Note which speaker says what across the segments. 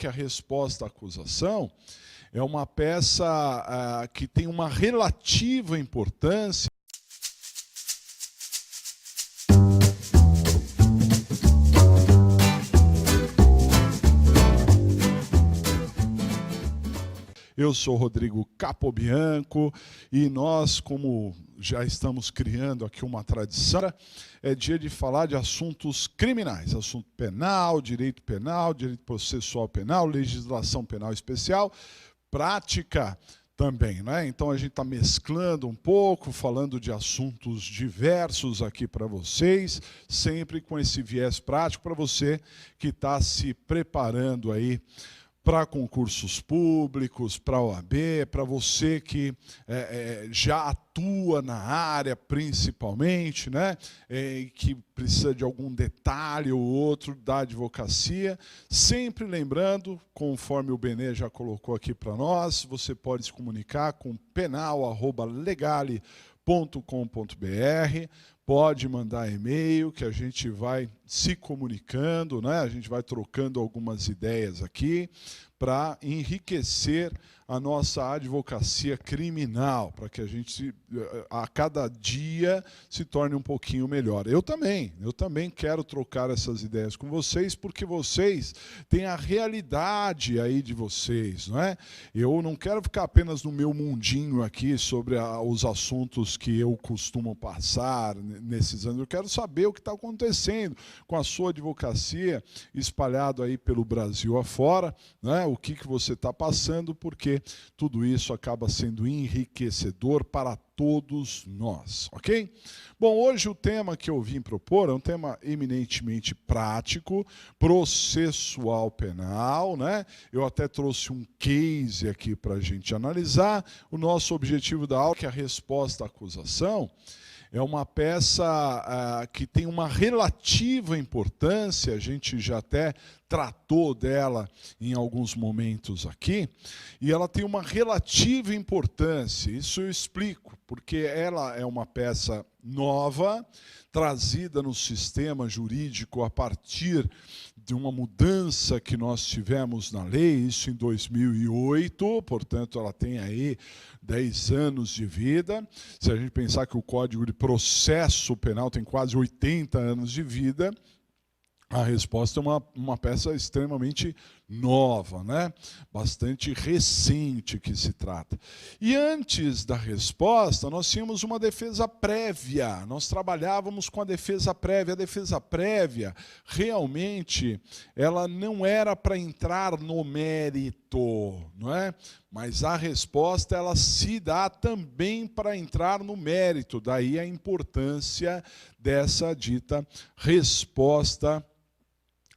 Speaker 1: que a resposta à acusação é uma peça que tem uma relativa importância. Eu sou Rodrigo Capobianco e nós, como já estamos criando aqui uma tradição, é dia de falar de assuntos criminais, assunto penal, direito processual penal, legislação penal especial, prática também, né? Então a gente está mesclando um pouco, falando de assuntos diversos aqui para vocês, sempre com esse viés prático para você que está se preparando aí para concursos públicos, para a OAB, para você que já atua na área principalmente, né? Que precisa de algum detalhe ou outro da advocacia. Sempre lembrando, conforme o Benê já colocou aqui para nós, você pode se comunicar com penal@legale.com.br, pode mandar e-mail que a gente vai se comunicando, né? A gente vai trocando algumas ideias aqui para enriquecer a nossa advocacia criminal, para que a gente, a cada dia, se torne um pouquinho melhor. Eu também quero trocar essas ideias com vocês, porque vocês têm a realidade aí de vocês, não é? Eu não quero ficar apenas no meu mundinho aqui sobre os assuntos que eu costumo passar nesses anos. Eu quero saber o que está acontecendo com a sua advocacia espalhado aí pelo Brasil afora, né? O que você está passando, porque tudo isso acaba sendo enriquecedor para todos nós, ok? Bom, hoje o tema que eu vim propor é um tema eminentemente prático, processual penal, né? Eu até trouxe um case aqui para a gente analisar. O nosso objetivo da aula é que a resposta à acusação é uma peça que tem uma relativa importância, a gente já até tratou dela em alguns momentos aqui, e ela tem uma relativa importância, isso eu explico, porque ela é uma peça nova, trazida no sistema jurídico a partir de uma mudança que nós tivemos na lei, isso em 2008, portanto ela tem aí 10 anos de vida. Se a gente pensar que o Código de Processo Penal tem quase 80 anos de vida, a resposta é uma peça extremamente nova, né? Bastante recente que se trata. E antes da resposta, nós tínhamos uma defesa prévia. Nós trabalhávamos com a defesa prévia. A defesa prévia, realmente, ela não era para entrar no mérito, não é? Mas a resposta, ela se dá também para entrar no mérito. Daí a importância dessa dita resposta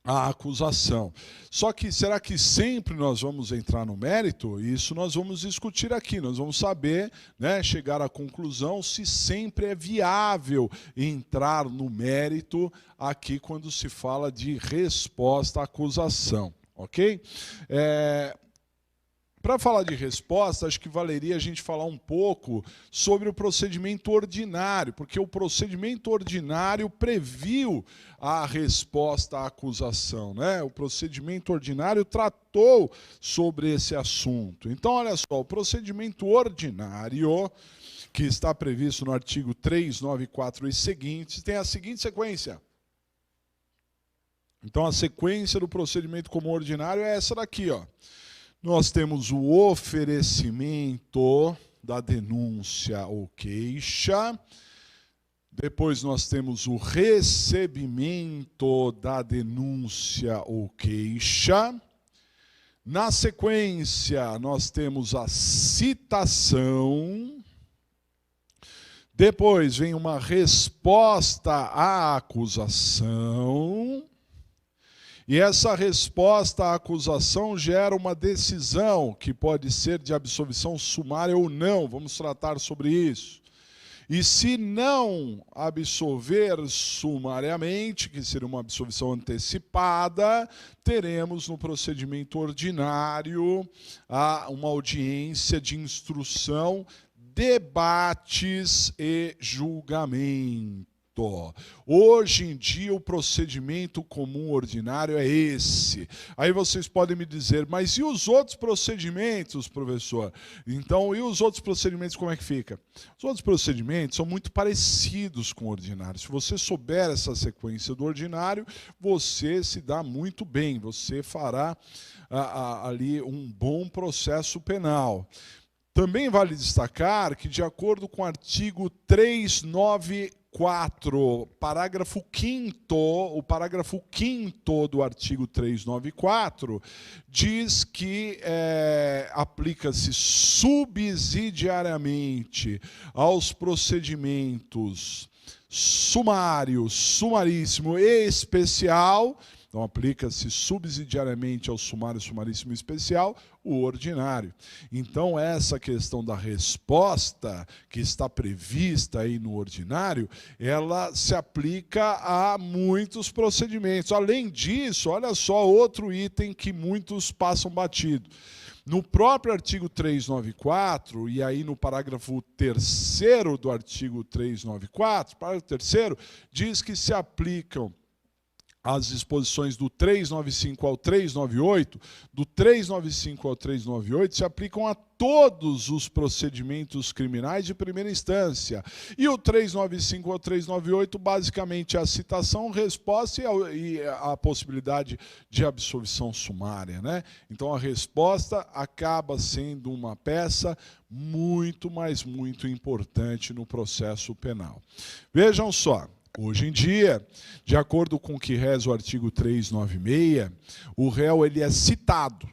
Speaker 1: a acusação. Só que será que sempre nós vamos entrar no mérito? Isso nós vamos discutir aqui. Nós vamos saber, né, chegar à conclusão se sempre é viável entrar no mérito aqui quando se fala de resposta à acusação. Ok? Para falar de resposta, acho que valeria a gente falar um pouco sobre o procedimento ordinário, porque o procedimento ordinário previu a resposta à acusação, né? O procedimento ordinário tratou sobre esse assunto. Então, olha só, o procedimento ordinário, que está previsto no artigo 394 e seguintes, tem a seguinte sequência. Então, a sequência do procedimento comum ordinário é essa daqui, ó. Nós temos o oferecimento da denúncia ou queixa. Depois nós temos o recebimento da denúncia ou queixa. Na sequência, nós temos a citação. Depois vem uma resposta à acusação. E essa resposta à acusação gera uma decisão que pode ser de absolvição sumária ou não. Vamos tratar sobre isso. E se não absolver sumariamente, que seria uma absolvição antecipada, teremos no procedimento ordinário uma audiência de instrução, debates e julgamento. Hoje em dia o procedimento comum ordinário é esse. Aí vocês podem me dizer, mas e os outros procedimentos, professor? Então, e os outros procedimentos como é que fica? Os outros procedimentos são muito parecidos com o ordinário. Se você souber essa sequência do ordinário, você se dá muito bem, você fará ali um bom processo penal. Também vale destacar que, de acordo com o artigo 394, parágrafo 5º, o parágrafo 5º do artigo 394, diz que aplica-se subsidiariamente aos procedimentos sumário, sumaríssimo e especial. Então, aplica-se subsidiariamente ao sumário, sumaríssimo e especial, o ordinário. Então, essa questão da resposta, que está prevista aí no ordinário, ela se aplica a muitos procedimentos. Além disso, olha só outro item que muitos passam batido. No próprio artigo 394, e aí no parágrafo 3º do artigo 394, parágrafo 3º, diz que se aplicam as disposições do 395 ao 398, do 395 ao 398 se aplicam a todos os procedimentos criminais de primeira instância. E o 395 ao 398, basicamente, é a citação, resposta e a possibilidade de absolvição sumária, né? Então, a resposta acaba sendo uma peça muito, mas muito importante no processo penal. Vejam só. Hoje em dia, de acordo com o que reza o artigo 396, o réu ele é citado.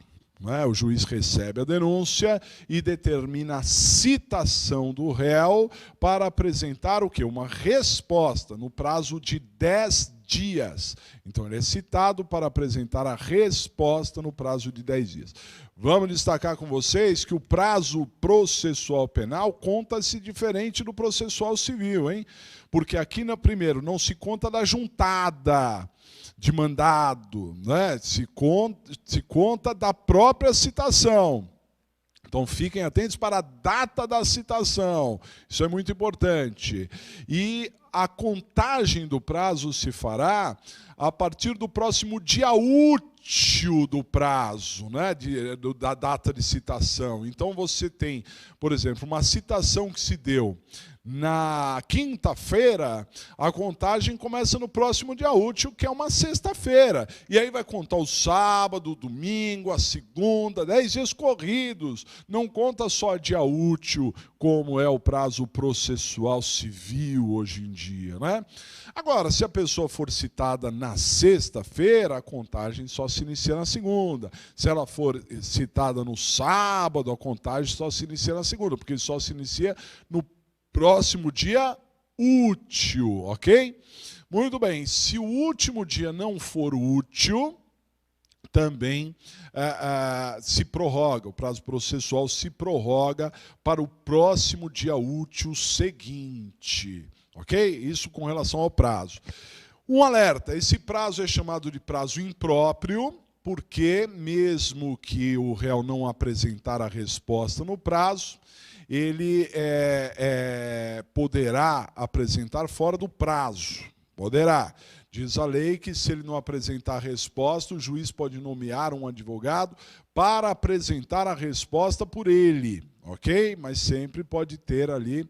Speaker 1: O juiz recebe a denúncia e determina a citação do réu para apresentar o quê? Uma resposta no prazo de 10 dias. Então, ele é citado para apresentar a resposta no prazo de 10 dias. Vamos destacar com vocês que o prazo processual penal conta-se diferente do processual civil, hein? Porque aqui, primeiro, não se conta da juntada de mandado, né? Se conta da própria citação. Então, fiquem atentos para a data da citação. Isso é muito importante. E a contagem do prazo se fará a partir do próximo dia útil do prazo, né, da data de citação. Então, você tem, por exemplo, uma citação que se deu na quinta-feira, a contagem começa no próximo dia útil, que é uma sexta-feira. E aí vai contar o sábado, o domingo, a segunda, 10 dias corridos. Não conta só dia útil, como é o prazo processual civil hoje em dia, né? Agora, se a pessoa for citada na sexta-feira, a contagem só se inicia na segunda. Se ela for citada no sábado, a contagem só se inicia na segunda, porque só se inicia no próximo dia útil, ok? Muito bem, se o último dia não for útil, também se prorroga, o prazo processual se prorroga para o próximo dia útil seguinte, ok? Isso com relação ao prazo. Um alerta, esse prazo é chamado de prazo impróprio, porque mesmo que o réu não apresentar a resposta no prazo, ele poderá apresentar fora do prazo. Poderá. Diz a lei que, se ele não apresentar a resposta, o juiz pode nomear um advogado para apresentar a resposta por ele, ok? Mas sempre pode ter ali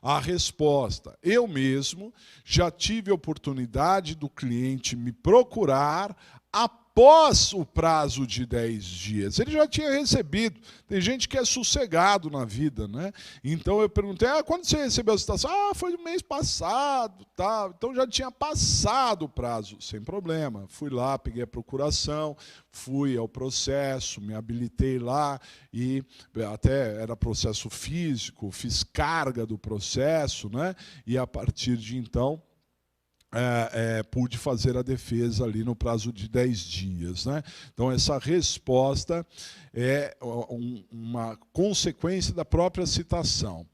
Speaker 1: a resposta. Eu mesmo já tive a oportunidade do cliente me procurar após o prazo de 10 dias. Ele já tinha recebido. Tem gente que é sossegado na vida, né? Então eu perguntei, quando você recebeu a citação? Foi no mês passado, tá? Então já tinha passado o prazo, sem problema. Fui lá, peguei a procuração, fui ao processo, me habilitei lá e até era processo físico, fiz carga do processo, né? E a partir de então pude fazer a defesa ali no prazo de 10 dias. Né? Então, essa resposta é uma consequência da própria citação.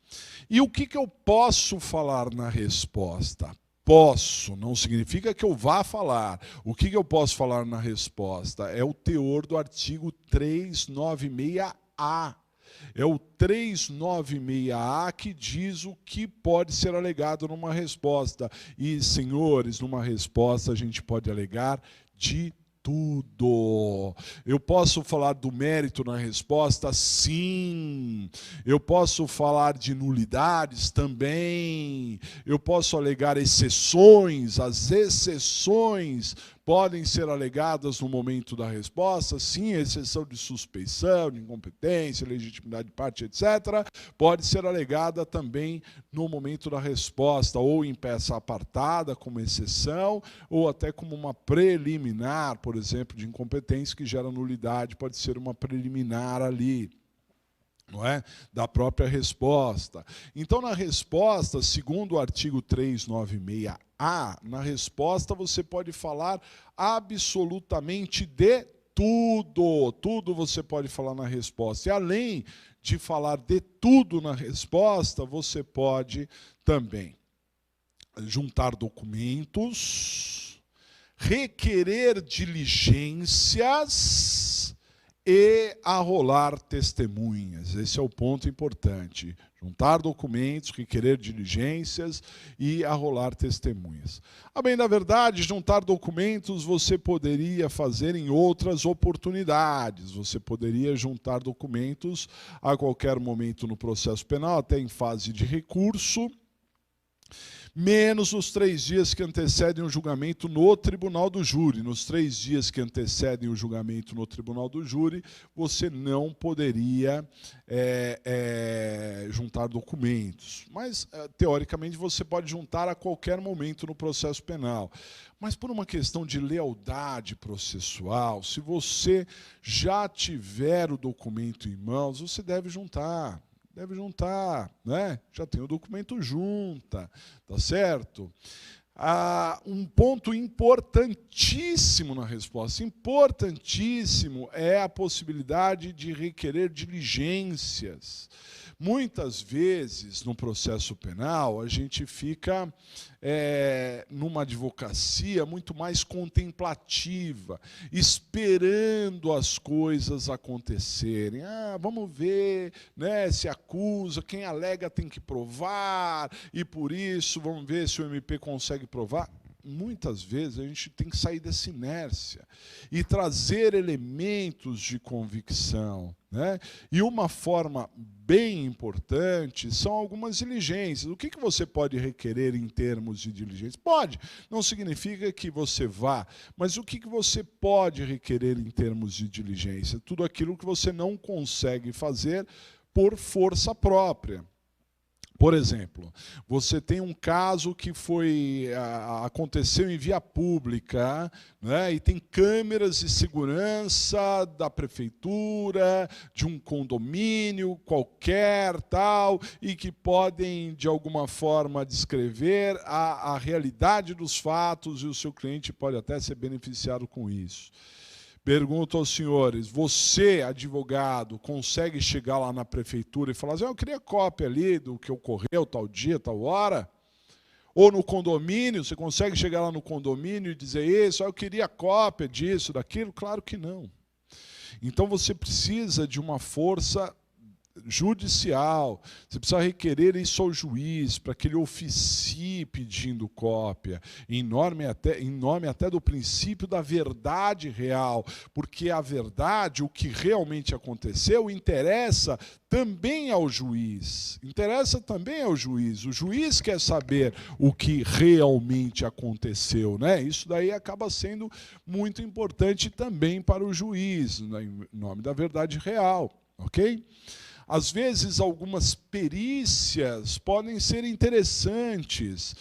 Speaker 1: E o que eu posso falar na resposta? Posso, não significa que eu vá falar. O que eu posso falar na resposta? É o teor do artigo 396-A. É o 396A que diz o que pode ser alegado numa resposta. E, senhores, numa resposta a gente pode alegar de tudo. Eu posso falar do mérito na resposta? Sim. Eu posso falar de nulidades? Também. Eu posso alegar exceções? As exceções podem ser alegadas no momento da resposta? Sim, exceção de suspeição, de incompetência, legitimidade de parte, etc. Pode ser alegada também no momento da resposta, ou em peça apartada, como exceção, ou até como uma preliminar, por exemplo, de incompetência que gera nulidade, pode ser uma preliminar ali, não é? Da própria resposta. Então, na resposta, segundo o artigo 396A, na resposta você pode falar absolutamente de tudo. Tudo você pode falar na resposta. E além de falar de tudo na resposta, você pode também juntar documentos, requerer diligências e arrolar testemunhas. Esse é o ponto importante. Juntar documentos, requerer diligências e arrolar testemunhas. A bem da verdade, juntar documentos você poderia fazer em outras oportunidades. Você poderia juntar documentos a qualquer momento no processo penal, até em fase de recurso, menos nos 3 dias que antecedem o julgamento no tribunal do júri. Nos 3 dias que antecedem o julgamento no tribunal do júri, você não poderia juntar documentos. Mas, teoricamente, você pode juntar a qualquer momento no processo penal. Mas, por uma questão de lealdade processual, se você já tiver o documento em mãos, você deve juntar. Né? Já tem o documento junta, tá certo? Um ponto importantíssimo na resposta, importantíssimo, é a possibilidade de requerer diligências. Muitas vezes, no processo penal, a gente fica numa advocacia muito mais contemplativa, esperando as coisas acontecerem. Vamos ver, né, se acusa, quem alega tem que provar, e por isso vamos ver se o MP consegue provar. Muitas vezes a gente tem que sair dessa inércia e trazer elementos de convicção, né? E uma forma bem importante são algumas diligências. O que você pode requerer em termos de diligência? Pode, não significa que você vá, mas o que você pode requerer em termos de diligência? Tudo aquilo que você não consegue fazer por força própria. Por exemplo, você tem um caso que aconteceu em via pública, né, e tem câmeras de segurança da prefeitura, de um condomínio qualquer, tal, e que podem, de alguma forma, descrever a realidade dos fatos, e o seu cliente pode até ser beneficiado com isso. Pergunto aos senhores, você, advogado, consegue chegar lá na prefeitura e falar assim, eu queria cópia ali do que ocorreu tal dia, tal hora? Ou no condomínio, você consegue chegar lá no condomínio e dizer isso, eu queria cópia disso, daquilo? Claro que não. Então você precisa de uma força judicial, você precisa requerer isso ao juiz para que ele oficie pedindo cópia, em nome até do princípio da verdade real, porque a verdade, o que realmente aconteceu, interessa também ao juiz. Interessa também ao juiz. O juiz quer saber o que realmente aconteceu, né? Isso daí acaba sendo muito importante também para o juiz, né? Em nome da verdade real, ok? Às vezes, algumas perícias podem ser interessantes.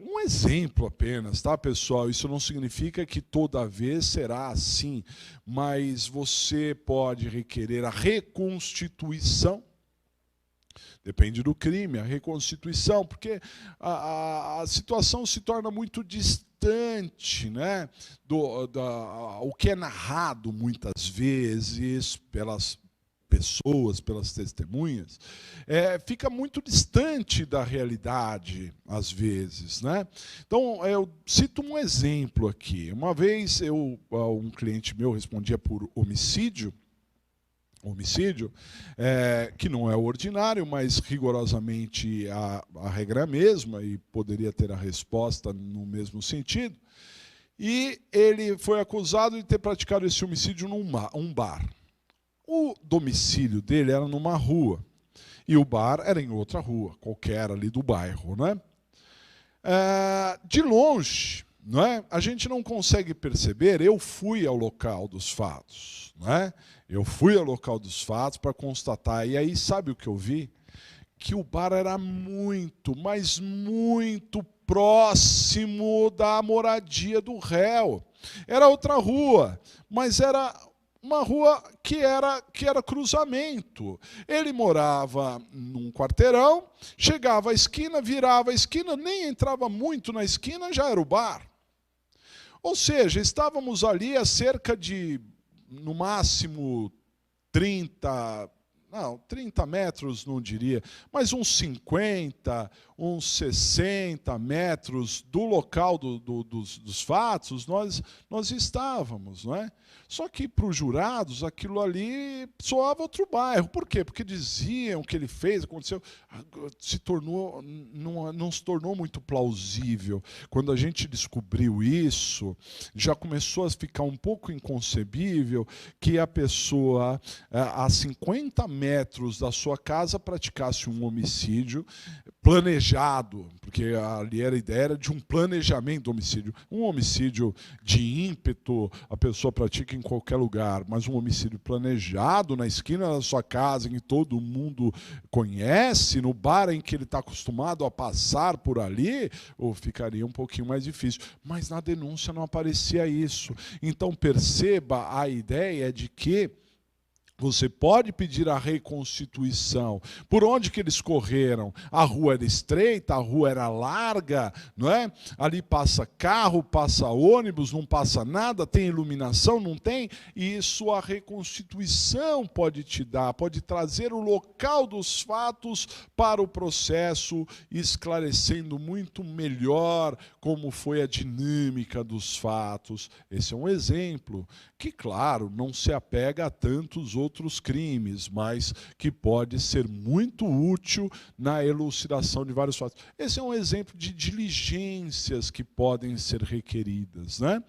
Speaker 1: Um exemplo apenas, tá, pessoal? Isso não significa que toda vez será assim, mas você pode requerer a reconstituição. Depende do crime, a reconstituição, porque a situação se torna muito distante, né, o que é narrado muitas vezes pelas pessoas, pelas testemunhas, fica muito distante da realidade, às vezes, né? Então, eu cito um exemplo aqui. Uma vez, um cliente meu respondia por homicídio, homicídio, que não é o ordinário, mas rigorosamente a regra é a mesma e poderia ter a resposta no mesmo sentido. E ele foi acusado de ter praticado esse homicídio num bar. O domicílio dele era numa rua e o bar era em outra rua, qualquer ali do bairro, né? De longe, não é? A gente não consegue perceber. Eu fui ao local dos fatos, não é? Eu fui ao local dos fatos para constatar, e aí sabe o que eu vi? Que o bar era muito, mas muito próximo da moradia do réu. Era outra rua, mas era uma rua que era cruzamento. Ele morava num quarteirão, chegava à esquina, virava a esquina, nem entrava muito na esquina, já era o bar. Ou seja, estávamos ali a cerca de, no máximo, 30 metros, não diria, mas uns 50, uns 60 metros do local dos fatos, nós estávamos, não é? Só que para os jurados aquilo ali soava outro bairro. Por quê? Porque diziam que ele fez, aconteceu, não se tornou muito plausível. Quando a gente descobriu isso, já começou a ficar um pouco inconcebível que a pessoa, a 50 metros da sua casa, praticasse um homicídio planejado, porque ali a ideia era de um planejamento do homicídio. Um homicídio de ímpeto a pessoa pratica em qualquer lugar, mas um homicídio planejado na esquina da sua casa, em que todo mundo conhece, no bar em que ele está acostumado a passar por ali, ficaria um pouquinho mais difícil. Mas na denúncia não aparecia isso. Então perceba a ideia de que você pode pedir a reconstituição. Por onde que eles correram? A rua era estreita, a rua era larga, não é? Ali passa carro, passa ônibus, não passa nada, tem iluminação, não tem? E isso a reconstituição pode te dar, pode trazer o local dos fatos para o processo, esclarecendo muito melhor como foi a dinâmica dos fatos. Esse é um exemplo que, claro, não se apega a tantos outros crimes, mas que pode ser muito útil na elucidação de vários fatos. Esse é um exemplo de diligências que podem ser requeridas, né?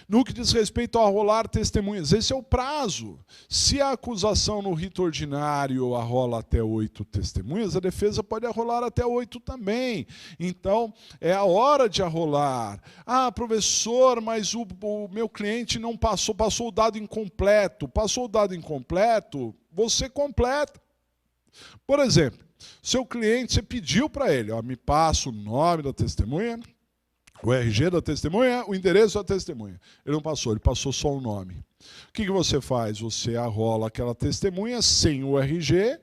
Speaker 1: No que diz respeito a arrolar testemunhas, esse é o prazo. Se a acusação no rito ordinário arrola até 8 testemunhas, a defesa pode arrolar até 8 também. Então, é a hora de arrolar. Ah, professor, mas o meu cliente não passou o dado incompleto. Passou o dado incompleto, você completa. Por exemplo, seu cliente, você pediu para ele, me passa o nome da testemunha, o RG da testemunha, o endereço da testemunha. Ele não passou, ele passou só o nome. O que você faz? Você arrola aquela testemunha sem o RG,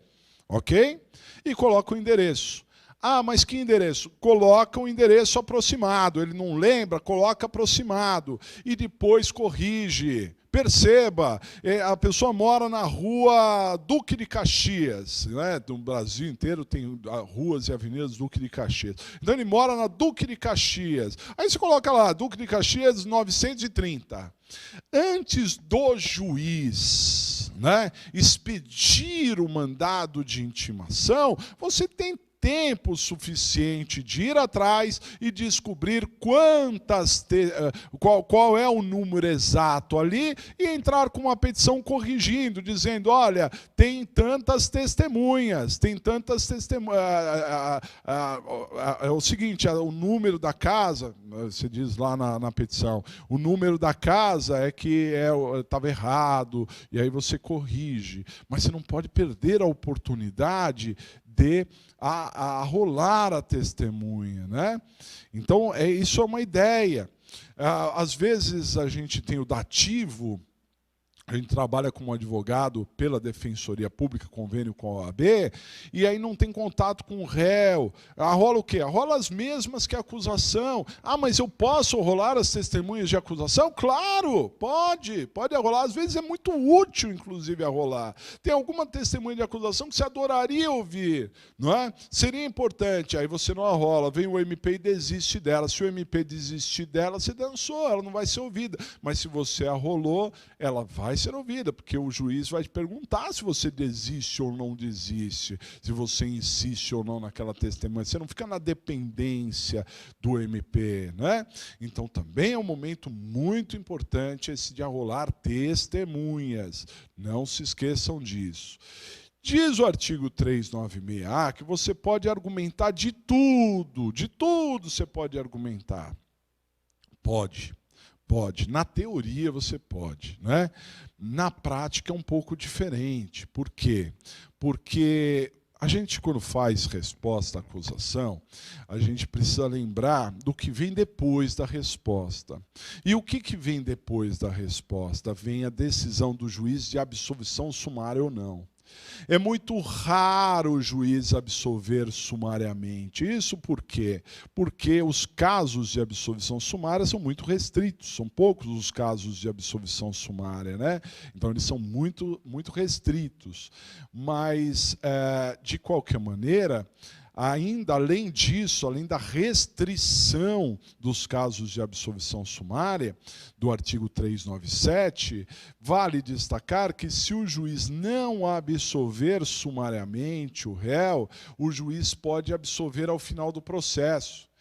Speaker 1: ok? E coloca o endereço. Ah, mas que endereço? Coloca o endereço aproximado. Ele não lembra? Coloca aproximado. E depois corrige. Perceba, a pessoa mora na rua Duque de Caxias, né? No Brasil inteiro tem ruas e avenidas Duque de Caxias. Então ele mora na Duque de Caxias. Aí você coloca lá, Duque de Caxias 930. Antes do juiz, né, expedir o mandado de intimação, você tem tempo suficiente de ir atrás e descobrir qual é o número exato ali e entrar com uma petição corrigindo, dizendo, olha, tem tantas testemunhas, é o seguinte, o número da casa, você diz lá na petição, o número da casa é que estava errado, e aí você corrige, mas você não pode perder a oportunidade de arrolar a testemunha, né? Então, isso é uma ideia. Às vezes a gente tem o dativo, a gente trabalha como advogado pela Defensoria Pública, convênio com a OAB, e aí não tem contato com o réu. Arrola o quê? Arrola as mesmas que a acusação. Ah, mas eu posso arrolar as testemunhas de acusação? Claro, pode arrolar. Às vezes é muito útil, inclusive, arrolar. Tem alguma testemunha de acusação que você adoraria ouvir, não é? Seria importante, aí você não arrola, vem o MP e desiste dela. Se o MP desistir dela, você dançou, ela não vai ser ouvida. Mas se você arrolou, ela vai vai ser ouvida, porque o juiz vai te perguntar se você desiste ou não desiste, se você insiste ou não naquela testemunha. Você não fica na dependência do MP, né? Então também é um momento muito importante esse de arrolar testemunhas. Não se esqueçam disso. Diz o artigo 396A que você pode argumentar de tudo você pode argumentar. Pode. Na teoria você pode, né? Na prática é um pouco diferente. Por quê? Porque a gente, quando faz resposta à acusação, a gente precisa lembrar do que vem depois da resposta. E o que vem depois da resposta? Vem a decisão do juiz de absolvição sumária ou não. É muito raro o juiz absolver sumariamente. Isso por quê? Porque os casos de absolvição sumária são muito restritos, são poucos os casos de absolvição sumária, né? Então eles são muito restritos. Mas, de qualquer maneira, ainda além disso, além da restrição dos casos de absolvição sumária, do artigo 397, vale destacar que se o juiz não absolver sumariamente o réu, o juiz pode absolver ao final do processo.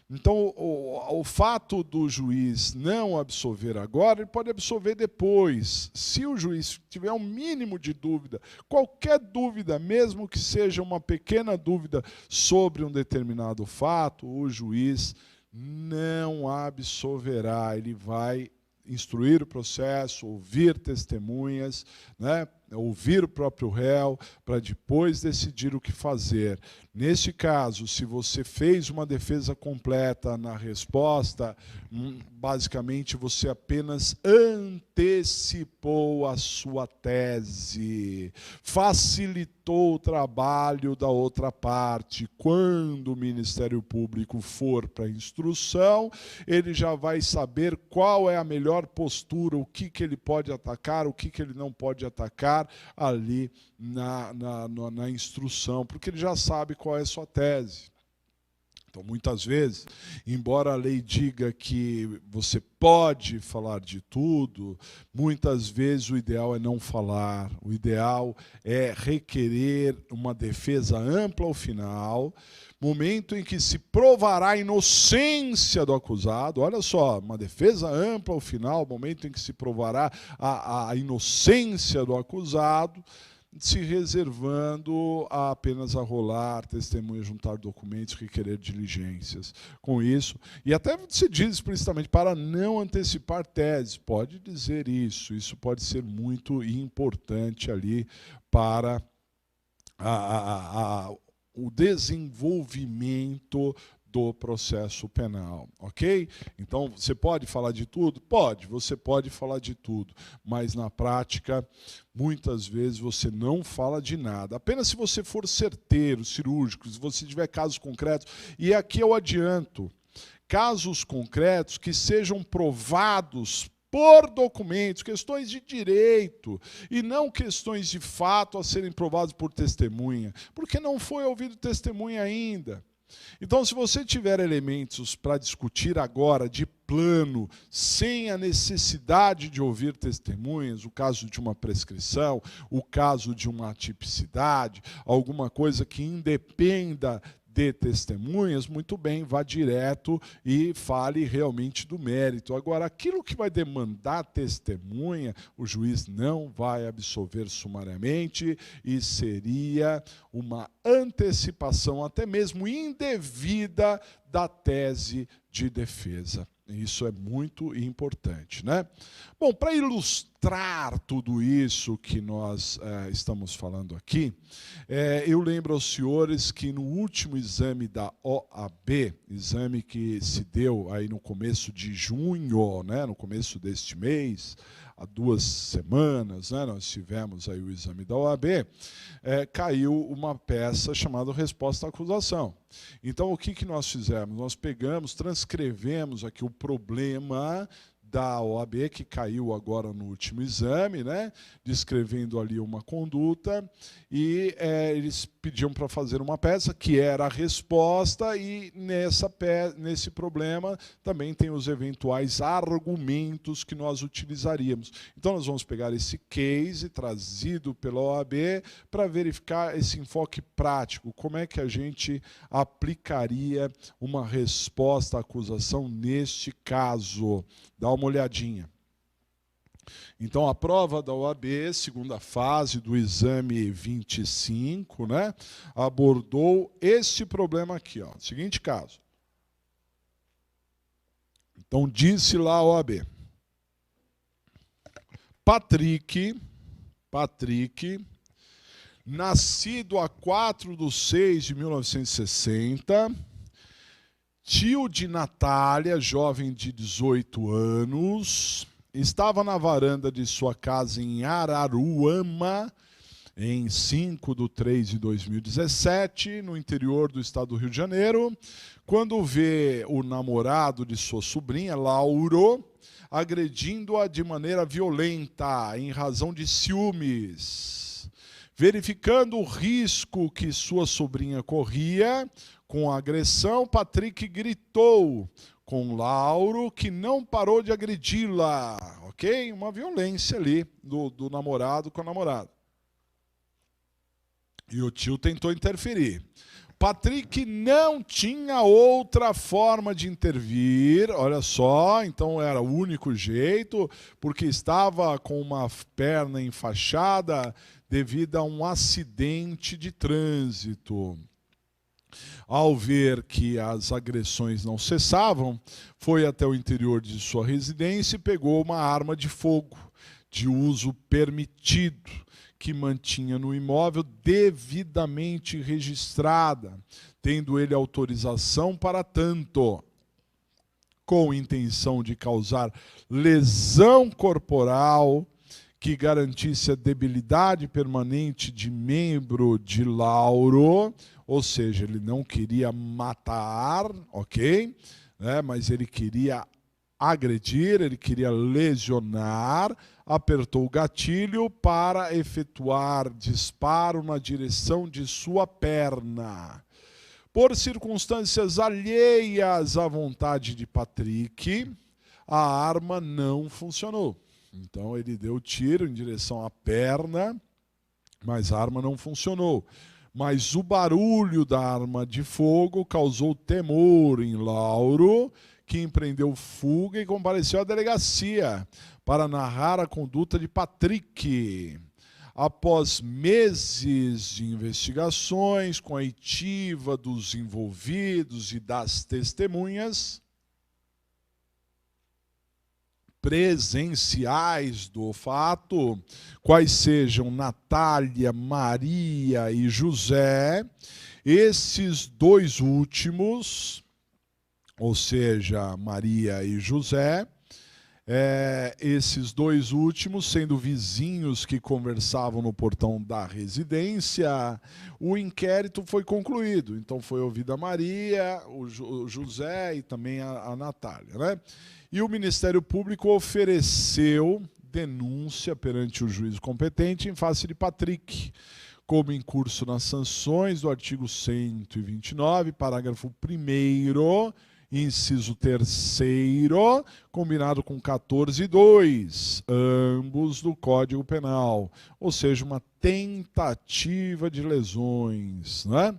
Speaker 1: Então, o fato do juiz não absolver agora, ele pode absolver depois. Se o juiz tiver um mínimo de dúvida, qualquer dúvida, mesmo que seja uma pequena dúvida sobre um determinado fato, o juiz não absolverá. Ele vai instruir o processo, ouvir testemunhas, né? Ouvir o próprio réu, para depois decidir o que fazer. Neste caso, se você fez uma defesa completa na resposta, basicamente você apenas antecipou a sua tese, facilitou o trabalho da outra parte. Quando o Ministério Público for para a instrução, ele já vai saber qual é a melhor postura, o que ele pode atacar, o que ele não pode atacar ali na instrução, porque ele já sabe qual é a sua tese. Então, muitas vezes, embora a lei diga que você pode falar de tudo, muitas vezes o ideal é não falar. O ideal é requerer uma defesa ampla ao final, momento em que se provará a inocência do acusado. Olha só, uma defesa ampla ao final, momento em que se provará a inocência do acusado, se reservando a apenas arrolar testemunhas, juntar documentos, requerer diligências. Com isso, e até se diz explicitamente, para não antecipar teses, pode dizer isso pode ser muito importante ali para o desenvolvimento do processo penal, ok? Então, você pode falar de tudo? Pode, você pode falar de tudo, mas na prática, muitas vezes você não fala de nada. Apenas se você for certeiro, cirúrgico, se você tiver casos concretos, e aqui eu adianto, casos concretos que sejam provados por documentos, questões de direito, e não questões de fato a serem provadas por testemunha, porque não foi ouvido testemunha ainda. Então, se você tiver elementos para discutir agora de plano, sem a necessidade de ouvir testemunhas, o caso de uma prescrição, o caso de uma atipicidade, alguma coisa que independa de testemunhas, muito bem, vá direto e fale realmente do mérito. Agora, aquilo que vai demandar testemunha, o juiz não vai absolver sumariamente e seria uma antecipação, até mesmo indevida, da tese de defesa. Isso é muito importante, né? Bom, para ilustrar tudo isso que nós estamos falando aqui, eu lembro aos senhores que no último exame da OAB, exame que se deu aí no começo de junho, né, no começo deste mês, há 2 semanas, né, nós tivemos aí o exame da OAB, caiu uma peça chamada Resposta à Acusação. Então, o que nós fizemos? Nós pegamos, transcrevemos aqui o problema da OAB, que caiu agora no último exame, né, descrevendo ali uma conduta, e eles pediam para fazer uma peça, que era a resposta, e nesse problema também tem os eventuais argumentos que nós utilizaríamos. Então nós vamos pegar esse case trazido pela OAB para verificar esse enfoque prático, como é que a gente aplicaria uma resposta à acusação neste caso. Dá uma olhadinha. Então, a prova da OAB, segunda fase do exame 25, né, abordou este problema aqui, ó, seguinte caso. Então, disse lá a OAB. Patrick, nascido a 4/6/1960, tio de Natália, jovem de 18 anos, estava na varanda de sua casa em Araruama, em 5/3/2017, no interior do estado do Rio de Janeiro, quando vê o namorado de sua sobrinha, Lauro, agredindo-a de maneira violenta, em razão de ciúmes. Verificando o risco que sua sobrinha corria com a agressão, Patrick gritou com Lauro, que não parou de agredi-la, ok? Uma violência ali do namorado com a namorada. E o tio tentou interferir. Patrick não tinha outra forma de intervir, olha só, então era o único jeito, porque estava com uma perna enfaixada devido a um acidente de trânsito. Ao ver que as agressões não cessavam, foi até o interior de sua residência e pegou uma arma de fogo de uso permitido, que mantinha no imóvel devidamente registrada, tendo ele autorização para tanto, com intenção de causar lesão corporal que garantisse a debilidade permanente de membro de Lauro, ou seja, ele não queria matar, ok? Mas ele queria agredir, ele queria lesionar, apertou o gatilho para efetuar disparo na direção de sua perna. Por circunstâncias alheias à vontade de Patrick, a arma não funcionou. Então ele deu tiro em direção à perna, mas a arma não funcionou. Mas o barulho da arma de fogo causou temor em Lauro, que empreendeu fuga e compareceu à delegacia para narrar a conduta de Patrick. Após meses de investigações, com a oitiva dos envolvidos e das testemunhas presenciais do fato, quais sejam Natália, Maria e José, esses dois últimos, ou seja, Maria e José, esses dois últimos, sendo vizinhos que conversavam no portão da residência, o inquérito foi concluído. Então foi ouvida a Maria, o José e também a Natália, né? E o Ministério Público ofereceu denúncia perante o juízo competente em face de Patrick, como em curso nas sanções do artigo 129, parágrafo 1º, inciso 3º, combinado com 14.2, ambos do Código Penal, ou seja, uma tentativa de lesões, né?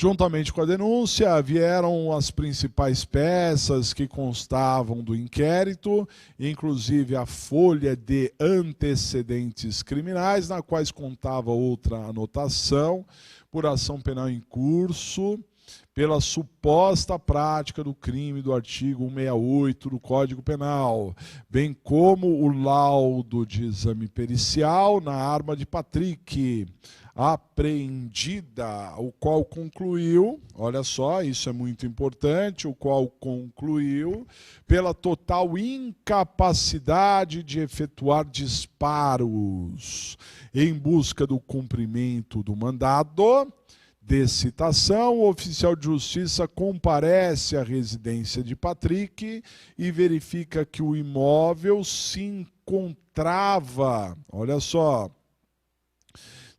Speaker 1: Juntamente com a denúncia, vieram as principais peças que constavam do inquérito, inclusive a folha de antecedentes criminais, na quais contava outra anotação por ação penal em curso, pela suposta prática do crime do artigo 168 do Código Penal, bem como o laudo de exame pericial na arma de Patrick, apreendida, o qual concluiu, olha só, isso é muito importante, o qual concluiu pela total incapacidade de efetuar disparos em busca do cumprimento do mandado, de citação, o oficial de justiça comparece à residência de Patrick e verifica que o imóvel se encontrava, olha só,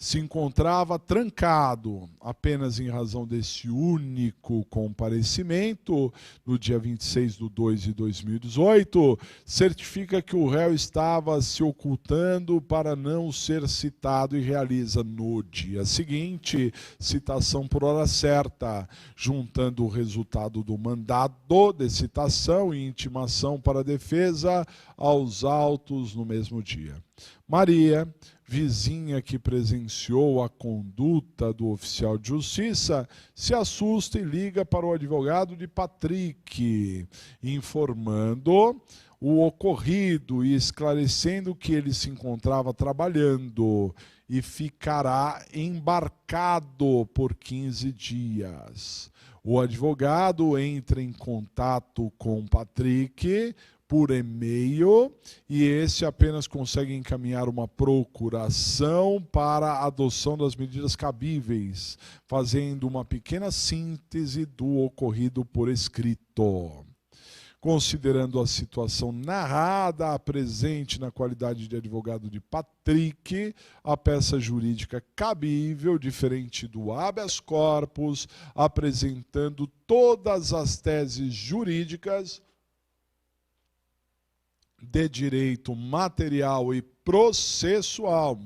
Speaker 1: se encontrava trancado. Apenas em razão desse único comparecimento, no dia 26/2/2018, certifica que o réu estava se ocultando para não ser citado e realiza no dia seguinte citação por hora certa, juntando o resultado do mandado de citação e intimação para a defesa aos autos no mesmo dia. Maria, vizinha que presenciou a conduta do oficial de justiça, se assusta e liga para o advogado de Patrick, informando o ocorrido e esclarecendo que ele se encontrava trabalhando e ficará embarcado por 15 dias. O advogado entra em contato com Patrick por e-mail e esse apenas consegue encaminhar uma procuração para a adoção das medidas cabíveis, fazendo uma pequena síntese do ocorrido por escrito. Considerando a situação narrada presente na qualidade de advogado de Patrick, a peça jurídica cabível, diferente do habeas corpus, apresentando todas as teses jurídicas de direito material e processual,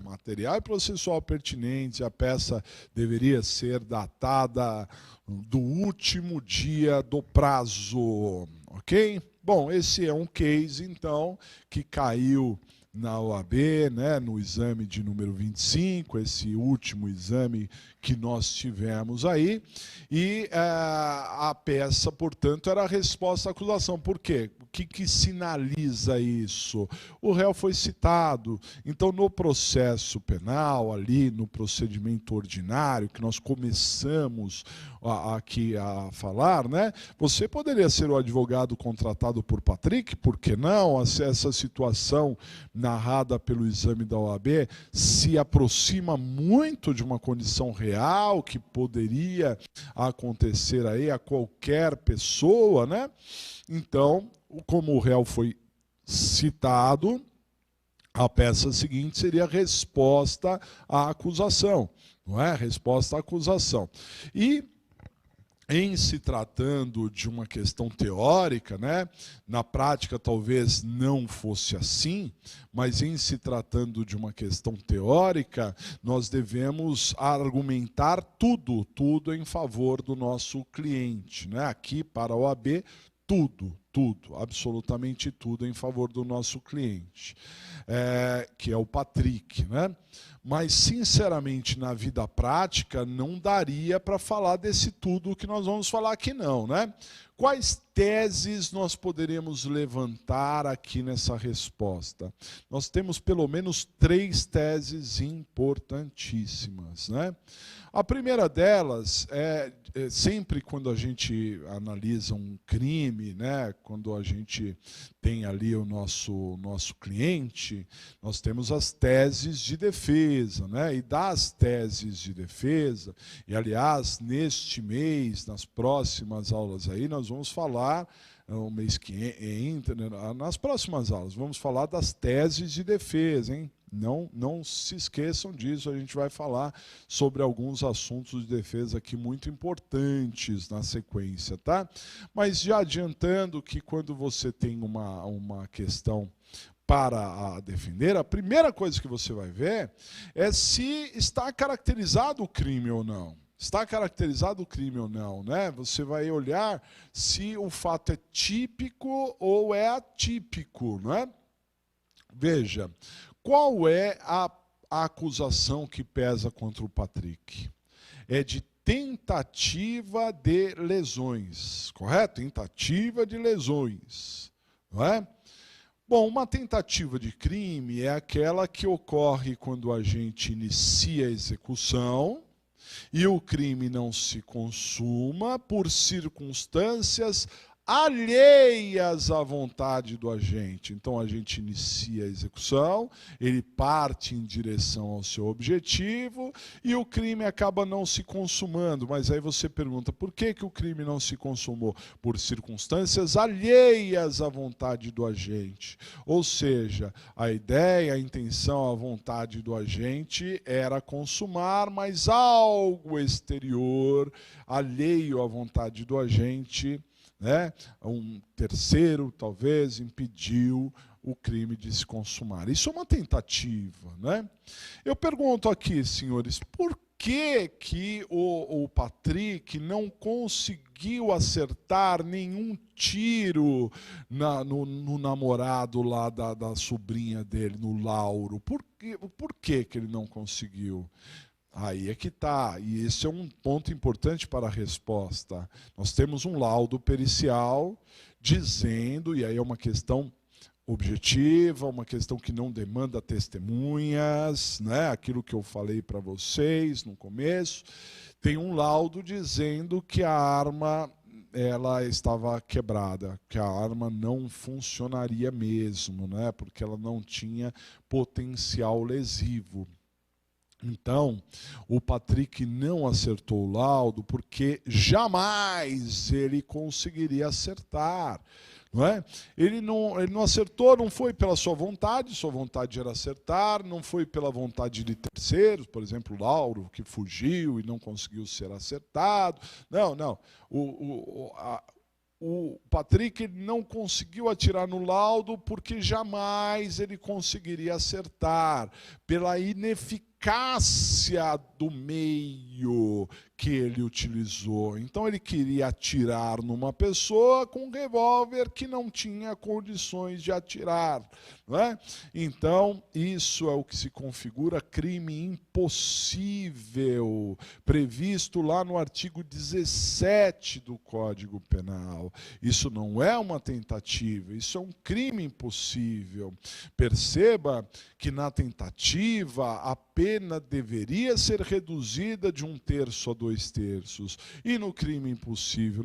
Speaker 1: pertinentes, a peça deveria ser datada do último dia do prazo, ok? Bom, esse é um case, então, que caiu na OAB, né, no exame de número 25, esse último exame que nós tivemos aí, e a peça, portanto, era a resposta à acusação. Por quê? O que sinaliza isso? O réu foi citado, então no processo penal, ali no procedimento ordinário, que nós começamos aqui a falar, né, você poderia ser o advogado contratado por Patrick, por que não? Essa situação narrada pelo exame da OAB se aproxima muito de uma condição real que poderia acontecer aí a qualquer pessoa, né? Então, como o réu foi citado, a peça seguinte seria a resposta à acusação, não é? Resposta à acusação. E em se tratando de uma questão teórica, né, na prática talvez não fosse assim, mas em se tratando de uma questão teórica, nós devemos argumentar tudo em favor do nosso cliente, né? Aqui para a OAB, tudo, absolutamente tudo em favor do nosso cliente, que é o Patrick, né? Mas, sinceramente, na vida prática, não daria para falar desse tudo que nós vamos falar aqui não, né? Quais teses nós poderemos levantar aqui nessa resposta? Nós temos pelo menos 3 teses importantíssimas, né? A primeira delas é sempre quando a gente analisa um crime, né, quando a gente tem ali o nosso cliente, nós temos as teses de defesa, né? E das teses de defesa, e aliás, neste mês, nas próximas aulas aí, nós vamos falar, o mês que entra, nas próximas aulas, vamos falar das teses de defesa, hein? Não se esqueçam disso, a gente vai falar sobre alguns assuntos de defesa aqui muito importantes na sequência, tá? Mas já adiantando que quando você tem uma questão para defender, a primeira coisa que você vai ver é se está caracterizado o crime ou não. Está caracterizado o crime ou não, né? Você vai olhar se o fato é típico ou é atípico, não é? Veja, qual é a acusação que pesa contra o Patrick? É de tentativa de lesões, correto? Tentativa de lesões, não é? Bom, uma tentativa de crime é aquela que ocorre quando a gente inicia a execução e o crime não se consuma por circunstâncias alheias à vontade do agente. Então, a gente inicia a execução, ele parte em direção ao seu objetivo e o crime acaba não se consumando. Mas aí você pergunta, por que o crime não se consumou? Por circunstâncias alheias à vontade do agente. Ou seja, a ideia, a intenção, a vontade do agente era consumar, mas algo exterior, alheio à vontade do agente, né? Um terceiro, talvez, impediu o crime de se consumar. Isso é uma tentativa, né? Eu pergunto aqui, senhores, por que o Patrick não conseguiu acertar nenhum tiro no namorado lá da sobrinha dele, no Lauro? Por que ele não conseguiu? Aí é que está, e esse é um ponto importante para a resposta. Nós temos um laudo pericial dizendo, e aí é uma questão objetiva, uma questão que não demanda testemunhas, né? Aquilo que eu falei para vocês no começo, tem um laudo dizendo que a arma ela estava quebrada, que a arma não funcionaria mesmo, né? Porque ela não tinha potencial lesivo. Então, o Patrick não acertou o laudo porque jamais ele conseguiria acertar. Não é? Ele não acertou, não foi pela sua vontade era acertar, não foi pela vontade de terceiros, por exemplo, o Lauro, que fugiu e não conseguiu ser acertado. Não. O Patrick não conseguiu atirar no laudo porque jamais ele conseguiria acertar, pela ineficácia do meio que ele utilizou. Então ele queria atirar numa pessoa com um revólver que não tinha condições de atirar. Não é? Então, isso é o que se configura crime impossível, previsto lá no artigo 17 do Código Penal. Isso não é uma tentativa, isso é um crime impossível. Perceba que na tentativa a pena deveria ser reduzida de 1/3 a 2/3. E no crime impossível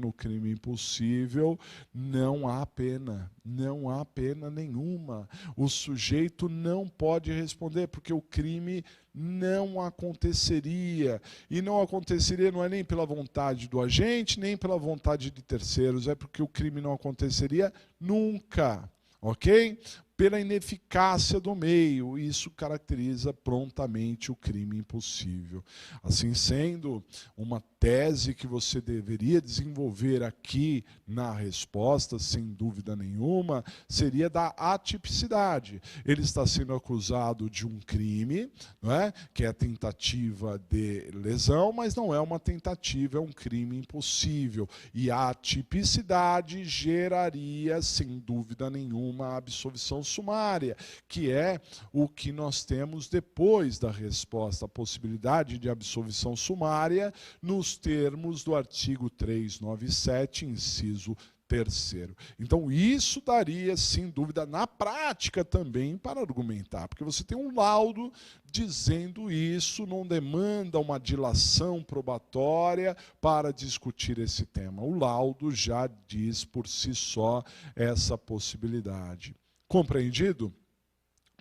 Speaker 1: não há pena. Não há pena nenhuma. O sujeito não pode responder, porque o crime não aconteceria. E não aconteceria não é nem pela vontade do agente, nem pela vontade de terceiros, é porque o crime não aconteceria nunca. Ok? Pela ineficácia do meio, isso caracteriza prontamente o crime impossível. Assim sendo, uma tese que você deveria desenvolver aqui na resposta, sem dúvida nenhuma, seria da atipicidade. Ele está sendo acusado de um crime, não é? Que é a tentativa de lesão, mas não é uma tentativa, é um crime impossível. E a atipicidade geraria, sem dúvida nenhuma, a absolvição sumária, que é o que nós temos depois da resposta, a possibilidade de absolvição sumária nos termos do artigo 397, inciso 3º. Então, isso daria, sem dúvida, na prática também para argumentar, porque você tem um laudo dizendo isso, não demanda uma dilação probatória para discutir esse tema. O laudo já diz por si só essa possibilidade. Compreendido?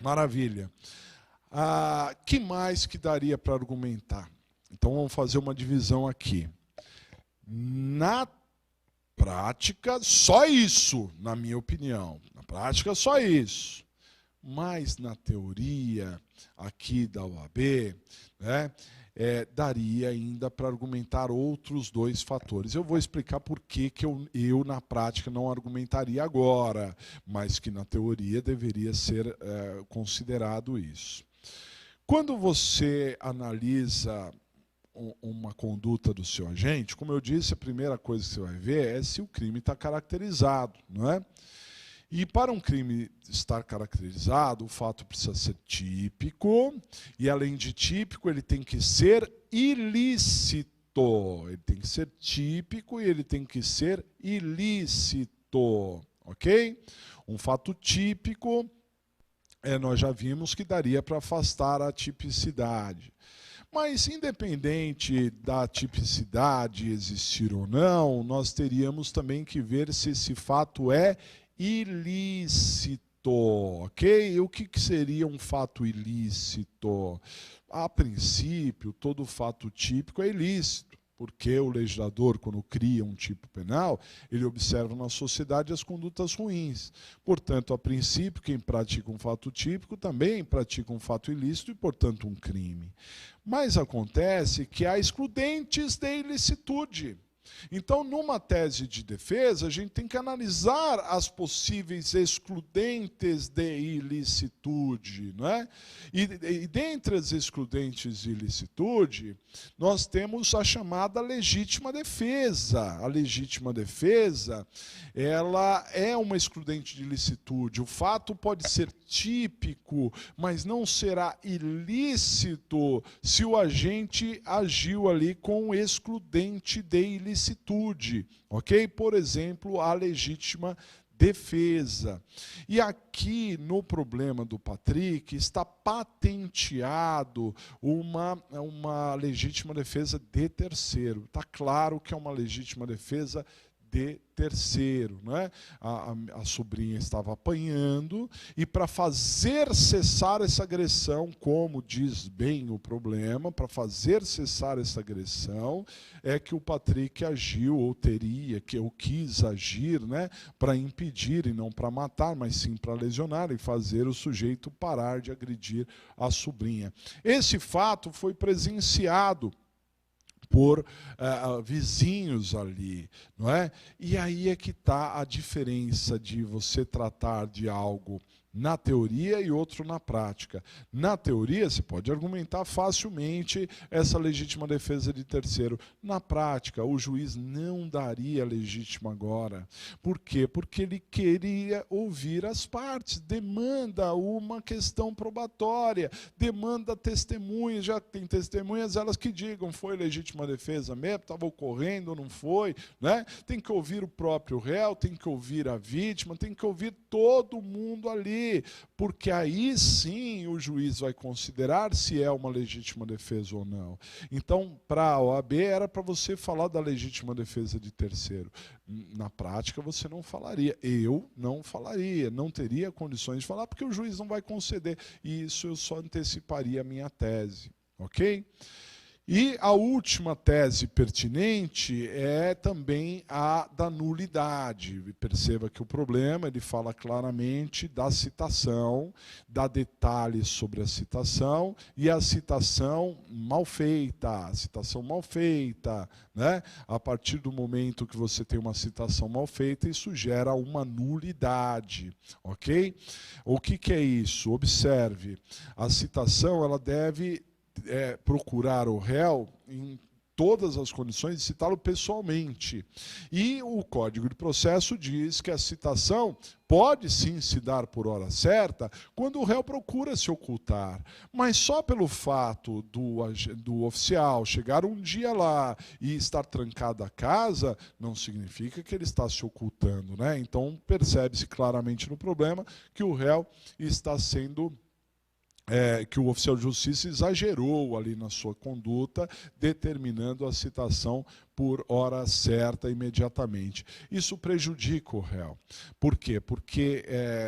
Speaker 1: Maravilha. Que mais que daria para argumentar? Então vamos fazer uma divisão aqui. Na prática, só isso, na minha opinião. Na prática, só isso. Mas na teoria aqui da OAB, né, daria ainda para argumentar outros 2 fatores. Eu vou explicar por que eu na prática não argumentaria agora, mas que na teoria deveria ser considerado isso. Quando você analisa uma conduta do seu agente, como eu disse, a primeira coisa que você vai ver é se o crime está caracterizado, não é? E para um crime estar caracterizado, o fato precisa ser típico, e além de típico, ele tem que ser ilícito. Ele tem que ser típico e ele tem que ser ilícito, ok? Um fato típico, nós já vimos que daria para afastar a tipicidade. Mas, independente da tipicidade existir ou não, nós teríamos também que ver se esse fato é ilícito, ok? E o que seria um fato ilícito? A princípio, todo fato típico é ilícito, porque o legislador, quando cria um tipo penal, ele observa na sociedade as condutas ruins. Portanto, a princípio, quem pratica um fato típico também pratica um fato ilícito e, portanto, um crime. Mas acontece que há excludentes de ilicitude. Então, numa tese de defesa, a gente tem que analisar as possíveis excludentes de ilicitude, não é? E dentre as excludentes de ilicitude, nós temos a chamada legítima defesa. A legítima defesa, ela é uma excludente de ilicitude. O fato pode ser típico, mas não será ilícito se o agente agiu ali com excludente de ilicitude, ok? Por exemplo, a legítima defesa. E aqui, no problema do Patrick, está patenteado uma legítima defesa de terceiro. Está claro que é uma legítima defesa de terceiro, né? A sobrinha estava apanhando e, para fazer cessar essa agressão, como diz bem o problema, para fazer cessar essa agressão, é que o Patrick agiu, ou quis agir, né, para impedir e não para matar, mas sim para lesionar e fazer o sujeito parar de agredir a sobrinha. Esse fato foi presenciado por vizinhos ali, não é? E aí é que está a diferença de você tratar de algo na teoria e outro na prática. Na teoria, você pode argumentar facilmente essa legítima defesa de terceiro. Na prática, o juiz não daria legítima agora. Por quê? Porque ele queria ouvir as partes, demanda uma questão probatória, demanda testemunhas, já tem testemunhas, elas que digam, foi legítima defesa mesmo, estava ocorrendo, não foi, né? Tem que ouvir o próprio réu, tem que ouvir a vítima, tem que ouvir todo mundo ali, porque aí sim o juiz vai considerar se é uma legítima defesa ou não. Então, para a OAB, era para você falar da legítima defesa de terceiro. Na prática, você não falaria. Eu não falaria, não teria condições de falar, porque o juiz não vai conceder. E isso eu só anteciparia a minha tese. Ok? E a última tese pertinente é também a da nulidade. Perceba que o problema, ele fala claramente da citação, dá detalhes sobre a citação e a citação mal feita. A citação mal feita, né? A partir do momento que você tem uma citação mal feita, isso gera uma nulidade, ok? O que é isso? Observe, a citação ela deve procurar o réu em todas as condições de citá-lo pessoalmente. E o Código de Processo diz que a citação pode sim se dar por hora certa quando o réu procura se ocultar. Mas só pelo fato do oficial chegar um dia lá e estar trancado a casa, não significa que ele está se ocultando, né? Então percebe-se claramente no problema que o réu está sendo que o oficial de justiça exagerou ali na sua conduta, determinando a citação por hora certa imediatamente. Isso prejudica o réu. Por quê? Porque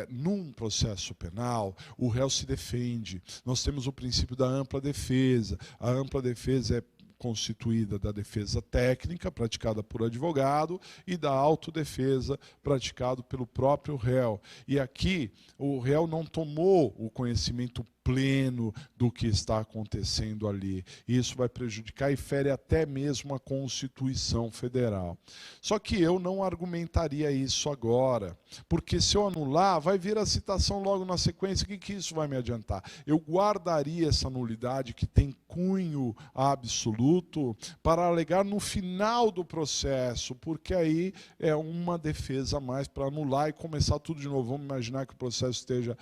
Speaker 1: num processo penal, o réu se defende. Nós temos o princípio da ampla defesa. A ampla defesa é constituída da defesa técnica, praticada por advogado, e da autodefesa, praticado pelo próprio réu. E aqui, o réu não tomou o conhecimento pleno do que está acontecendo ali. Isso vai prejudicar e fere até mesmo a Constituição Federal. Só que eu não argumentaria isso agora, porque se eu anular, vai vir a citação logo na sequência, o que isso vai me adiantar? Eu guardaria essa nulidade que tem cunho absoluto para alegar no final do processo, porque aí é uma defesa a mais para anular e começar tudo de novo. Vamos imaginar que o processo esteja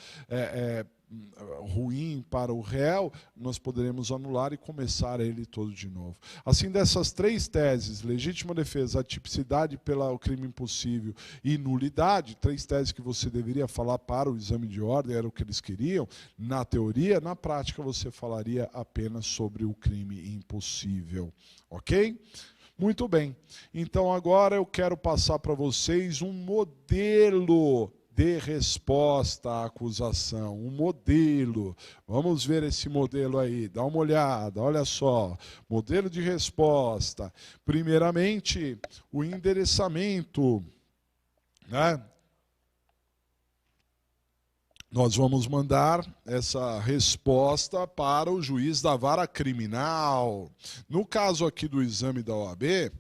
Speaker 1: ruim para o réu, nós poderemos anular e começar ele todo de novo. Assim, dessas três teses, legítima defesa, atipicidade pelo crime impossível e nulidade, três teses que você deveria falar para o exame de ordem, era o que eles queriam, na teoria, na prática você falaria apenas sobre o crime impossível. Ok? Muito bem. Então agora eu quero passar para vocês um modelo de resposta à acusação, um modelo. Vamos ver esse modelo aí, dá uma olhada, olha só. Modelo de resposta. Primeiramente, o endereçamento, né? Nós vamos mandar essa resposta para o juiz da vara criminal. No caso aqui do exame da OAB,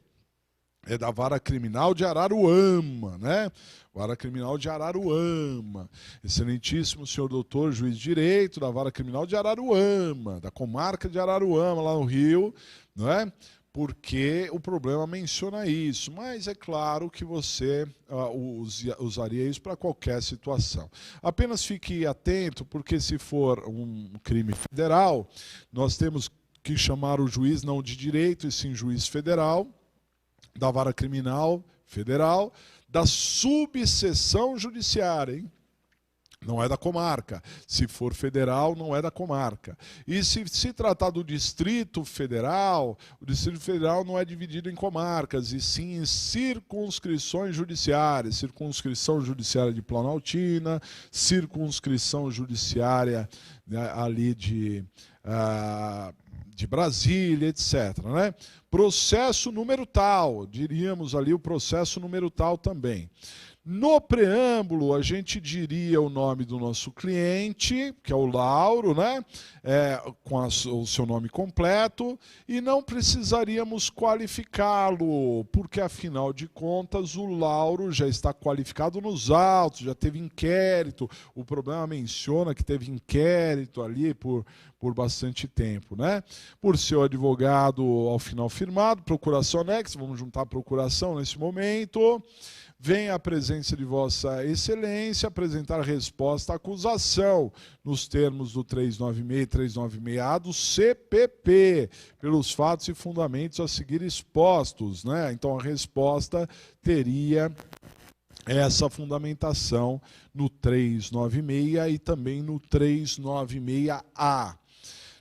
Speaker 1: é da Vara Criminal de Araruama, né? Vara Criminal de Araruama. Excelentíssimo senhor doutor, juiz de direito da Vara Criminal de Araruama, da comarca de Araruama, lá no Rio, não é? Porque o problema menciona isso, mas é claro que você usaria isso para qualquer situação. Apenas fique atento, porque se for um crime federal, nós temos que chamar o juiz não de direito, e sim juiz federal, da Vara Criminal Federal, da subseção judiciária, hein? Não é da comarca. Se for federal, não é da comarca. E se tratar do Distrito Federal, o Distrito Federal não é dividido em comarcas, e sim em circunscrições judiciárias. Circunscrição judiciária de Planaltina, circunscrição judiciária, né, ali de Brasília, etc. Né? Processo número tal, diríamos ali o processo número tal também. No preâmbulo, a gente diria o nome do nosso cliente, que é o Lauro, né? Com o seu nome completo, e não precisaríamos qualificá-lo, porque, afinal de contas, o Lauro já está qualificado nos autos, já teve inquérito, o problema menciona que teve inquérito ali por bastante tempo, né? Por seu advogado, ao final firmado, procuração anexa, vamos juntar a procuração nesse momento. Vem a presença de Vossa Excelência apresentar resposta à acusação nos termos do 396 e 396-A do CPP, pelos fatos e fundamentos a seguir expostos, né? Então a resposta teria essa fundamentação no 396 e também no 396-A.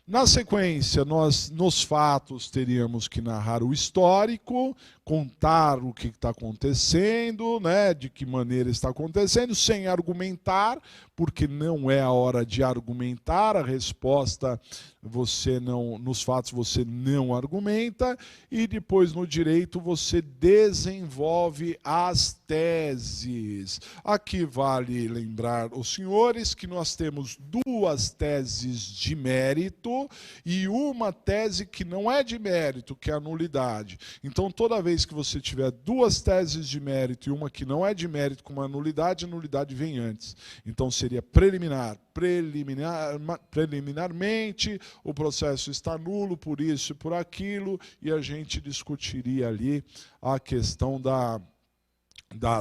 Speaker 1: Na sequência, nós, nos fatos, teríamos que narrar o histórico, contar o que está acontecendo, né, de que maneira está acontecendo, sem argumentar, porque não é a hora de argumentar, a resposta você não, nos fatos você não argumenta, e depois no direito você desenvolve as teses. Aqui vale lembrar os senhores que nós temos duas teses de mérito e uma tese que não é de mérito, que é a nulidade. Então, toda vez que você tiver duas teses de mérito e uma que não é de mérito com uma nulidade, a nulidade vem antes. Então, seria preliminarmente, o processo está nulo por isso e por aquilo, e a gente discutiria ali a questão da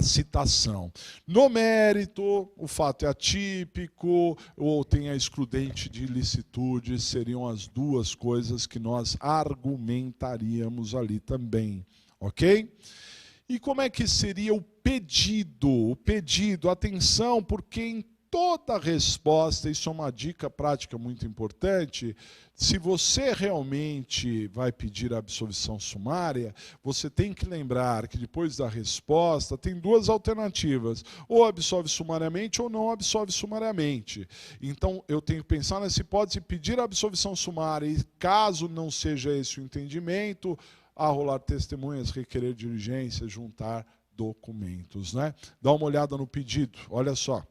Speaker 1: citação. No mérito, o fato é atípico ou tem a excludente de ilicitude, seriam as duas coisas que nós argumentaríamos ali também, ok? E como é que seria o pedido? O pedido, atenção, porque em toda resposta, isso é uma dica prática muito importante, se você realmente vai pedir a absolvição sumária, você tem que lembrar que depois da resposta tem duas alternativas, ou absolve sumariamente ou não absolve sumariamente. Então eu tenho que pensar nessa hipótese, pedir a absolvição sumária, e caso não seja esse o entendimento, arrolar testemunhas, requerer diligência, juntar documentos, né? Dá uma olhada no pedido, olha só.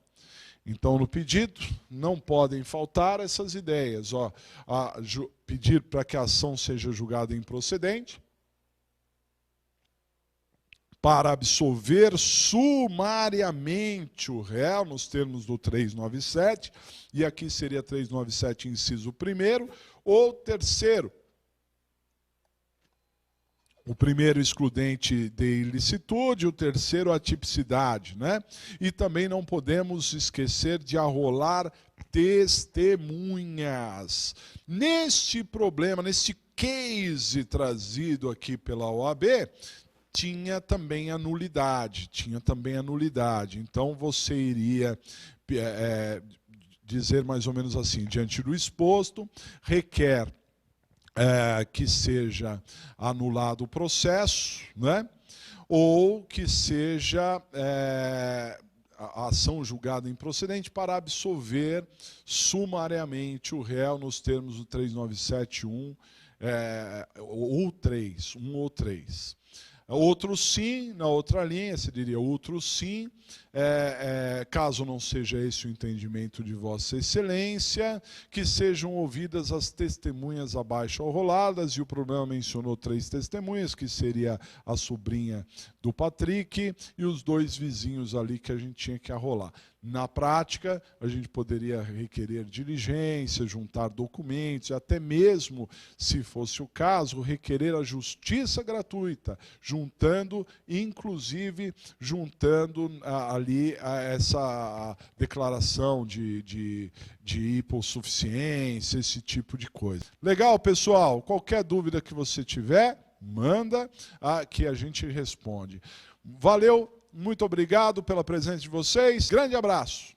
Speaker 1: Então, no pedido, não podem faltar essas ideias. Ó, pedir para que a ação seja julgada improcedente, para absolver sumariamente o réu, nos termos do 397, e aqui seria 397, inciso 1º, ou terceiro, o primeiro excludente de ilicitude, o terceiro a tipicidade, né? E também não podemos esquecer de arrolar testemunhas. Neste problema, neste case trazido aqui pela OAB, tinha também a nulidade. Então, você iria dizer mais ou menos assim: diante do exposto, requer que seja anulado o processo, né? Ou que seja a ação julgada improcedente para absolver sumariamente o réu nos termos do 3971 ou 3, 1 ou 3. Outro sim, na outra linha, se diria outro sim, caso não seja esse o entendimento de Vossa Excelência, que sejam ouvidas as testemunhas abaixo arroladas, e o problema mencionou 3 testemunhas, que seria a sobrinha do Patrick e os 2 vizinhos ali que a gente tinha que arrolar. Na prática, a gente poderia requerer diligência, juntar documentos, e até mesmo, se fosse o caso, requerer a justiça gratuita, inclusive juntando ali essa declaração de hipossuficiência, esse tipo de coisa. Legal, pessoal? Qualquer dúvida que você tiver, manda que a gente responde. Valeu! Muito obrigado pela presença de vocês. Grande abraço.